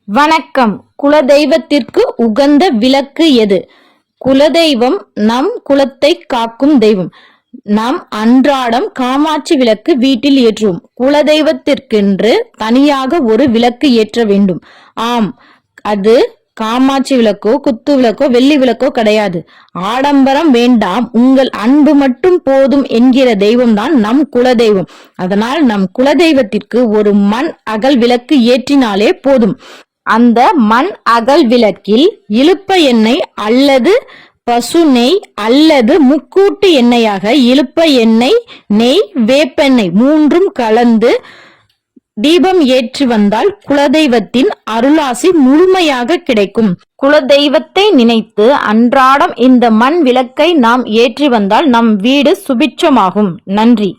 வணக்கம். குலதெய்வத்திற்கு உகந்த விளக்கு எது? குலதெய்வம் நம் குலத்தை காக்கும் தெய்வம். நாம் அன்றாடம் காமாட்சி விளக்கு வீட்டில் ஏற்றுவோம். குலதெய்வத்திற்கென்று தனியாக ஒரு விளக்கு ஏற்ற வேண்டும். ஆம், அது காமாட்சி விளக்கோ குத்து விளக்கோ வெள்ளி விளக்கோ கிடையாது. ஆடம்பரம் வேண்டாம், உங்கள் அன்பு மட்டும் போதும் என்கிற தெய்வம்தான் நம் குலதெய்வம். அதனால் நம் குலதெய்வத்திற்கு ஒரு மண் அகல் விளக்கு ஏற்றினாலே போதும். அந்த மண் அகல் விளக்கில் இலுப்ப எண்ணெய் அல்லது பசு நெய் அல்லது முக்கூட்டு எண்ணெயாக இலுப்ப எண்ணெய், நெய், வேப்பெண்ணெய் மூன்றும் கலந்து தீபம் ஏற்றி வந்தால் குலதெய்வத்தின் அருளாசி முழுமையாக கிடைக்கும். குலதெய்வத்தை நினைத்து அன்றாடம் இந்த மண் விளக்கை நாம் ஏற்றி வந்தால் நம் வீடு சுபிட்சமாகும். நன்றி.